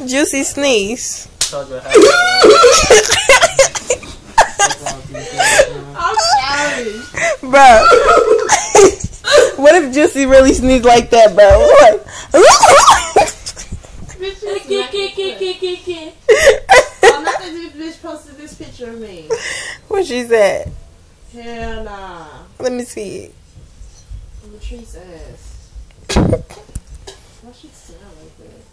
Juicy Sneeze. I'm childish. Bro. What if Juicy really sneezed like that, bro? What? I'm not that this bitch posted this picture of me. What she said? Hell nah. Let me see it. Latrice ass. Why she sound like that?